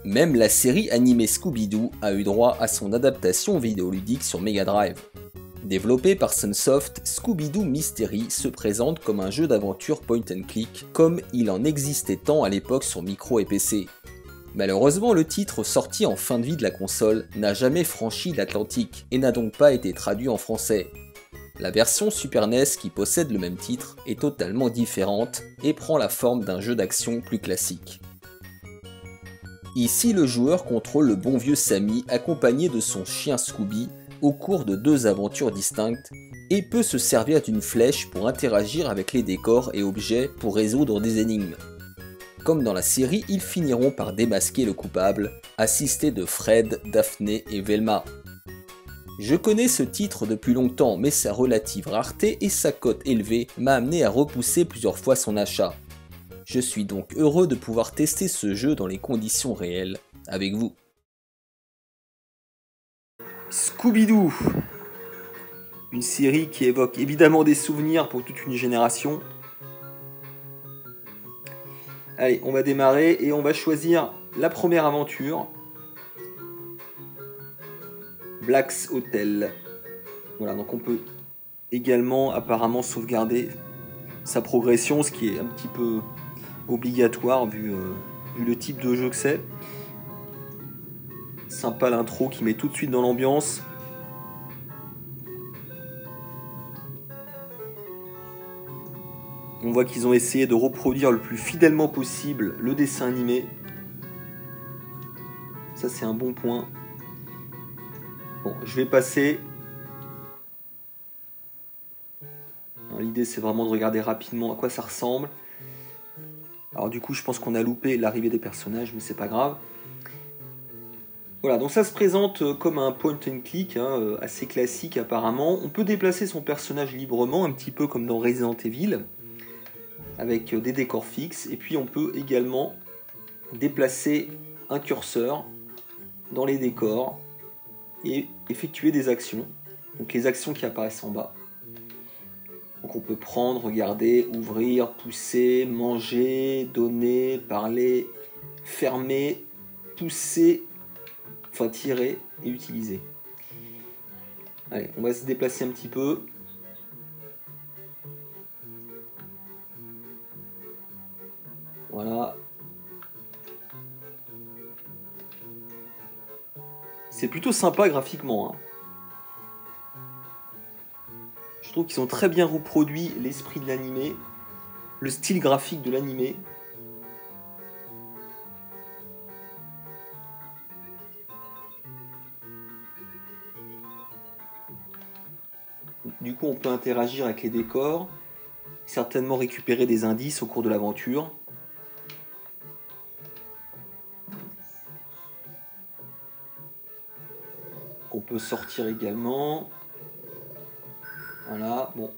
Même la série animée Scooby-Doo a eu droit à son adaptation vidéoludique sur Mega Drive. Développé par Sunsoft, Scooby-Doo Mystery se présente comme un jeu d'aventure point and click, comme il en existait tant à l'époque sur micro et PC. Malheureusement, le titre, sorti en fin de vie de la console, n'a jamais franchi l'Atlantique et n'a donc pas été traduit en français. La version Super NES qui possède le même titre est totalement différente et prend la forme d'un jeu d'action plus classique. Ici, le joueur contrôle le bon vieux Sammy accompagné de son chien Scooby au cours de 2 aventures distinctes et peut se servir d'une flèche pour interagir avec les décors et objets pour résoudre des énigmes. Comme dans la série, ils finiront par démasquer le coupable, assistés de Fred, Daphné et Velma. Je connais ce titre depuis longtemps, mais sa relative rareté et sa cote élevée m'a amené à repousser plusieurs fois son achat. Je suis donc heureux de pouvoir tester ce jeu dans les conditions réelles, avec vous. Scooby-Doo, une série qui évoque évidemment des souvenirs pour toute une génération. Allez, on va démarrer et on va choisir la première aventure. Black's Hotel. Voilà, donc on peut également apparemment sauvegarder sa progression, ce qui est un petit peu obligatoire vu le type de jeu que c'est. Sympa l'intro qui met tout de suite dans l'ambiance. On voit qu'ils ont essayé de reproduire le plus fidèlement possible le dessin animé. Ça c'est un bon point. Bon, je vais passer. L'idée c'est vraiment de regarder rapidement à quoi ça ressemble. Alors du coup je pense qu'on a loupé l'arrivée des personnages, mais c'est pas grave. Voilà, donc ça se présente comme un point and click, assez classique apparemment. On peut déplacer son personnage librement, un petit peu comme dans Resident Evil, avec des décors fixes. Et puis on peut également déplacer un curseur dans les décors et effectuer des actions. Donc les actions qui apparaissent en bas. Donc on peut prendre, regarder, ouvrir, pousser, manger, donner, parler, fermer, pousser, enfin tirer et utiliser. Allez, on va se déplacer un petit peu. Voilà. C'est plutôt sympa graphiquement. Je trouve qu'ils ont très bien reproduit l'esprit de l'animé, le style graphique de l'animé. Du coup, on peut interagir avec les décors, certainement récupérer des indices au cours de l'aventure. On peut sortir également. Voilà, bon.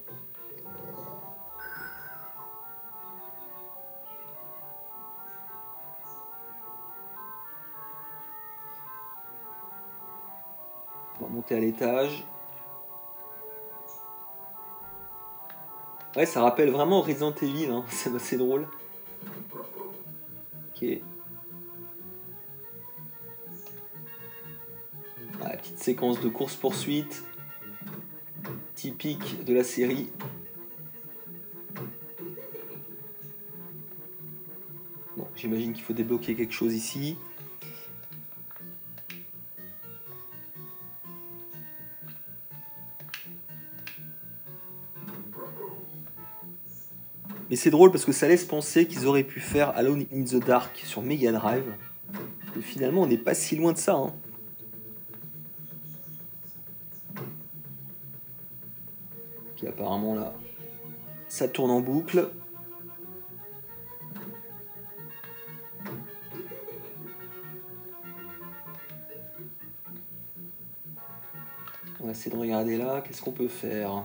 On va monter à l'étage. Ouais, ça rappelle vraiment Resident Evil, c'est assez drôle. Ok. Ah, petite séquence de course-poursuite. Typique de la série. Bon, j'imagine qu'il faut débloquer quelque chose ici. Mais c'est drôle parce que ça laisse penser qu'ils auraient pu faire Alone in the Dark sur Mega Drive. Et finalement, on n'est pas si loin de ça. Puis apparemment là, ça tourne en boucle. On va essayer de regarder là, qu'est-ce qu'on peut faire?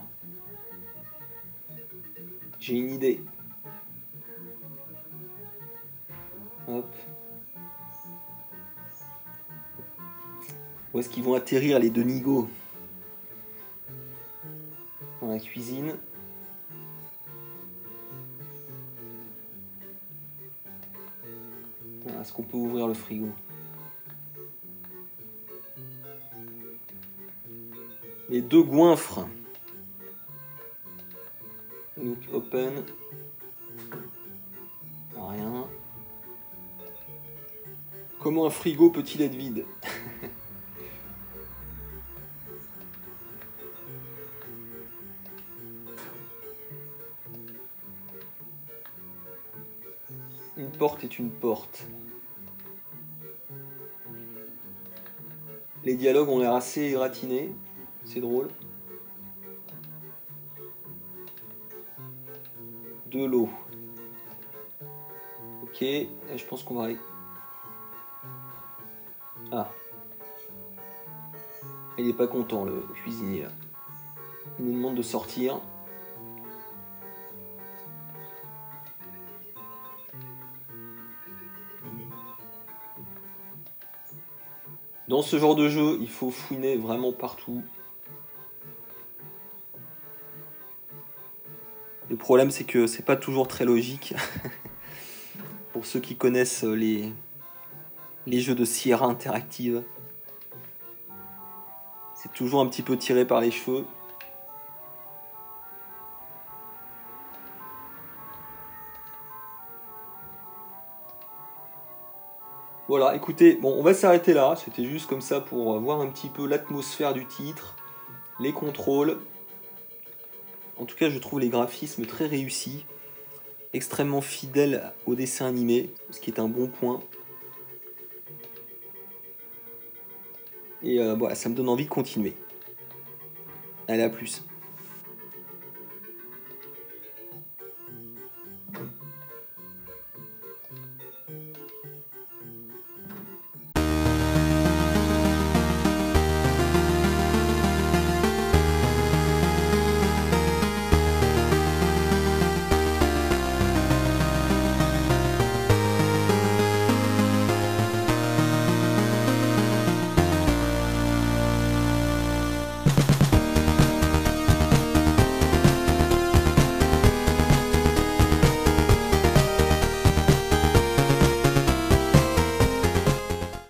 J'ai une idée. Hop. Où est-ce qu'ils vont atterrir les deux nigauds? Dans la cuisine. Est-ce qu'on peut ouvrir le frigo? Les deux goinfres. Look open. Rien. Comment un frigo peut-il être vide? Une porte est une porte. Les dialogues ont l'air assez égratinés. C'est drôle. De l'eau. Ok, là, je pense qu'on va... Ah. Il est pas content, le cuisinier, là. Il nous demande de sortir. Dans ce genre de jeu, il faut fouiner vraiment partout. Le problème, c'est que c'est pas toujours très logique. Pour ceux qui connaissent les jeux de Sierra Interactive. C'est toujours un petit peu tiré par les cheveux. Voilà, écoutez, bon, on va s'arrêter là. C'était juste comme ça pour voir un petit peu l'atmosphère du titre, les contrôles. En tout cas, je trouve les graphismes très réussis, extrêmement fidèles au dessin animé, ce qui est un bon point. Et voilà, ça me donne envie de continuer. Allez, à plus.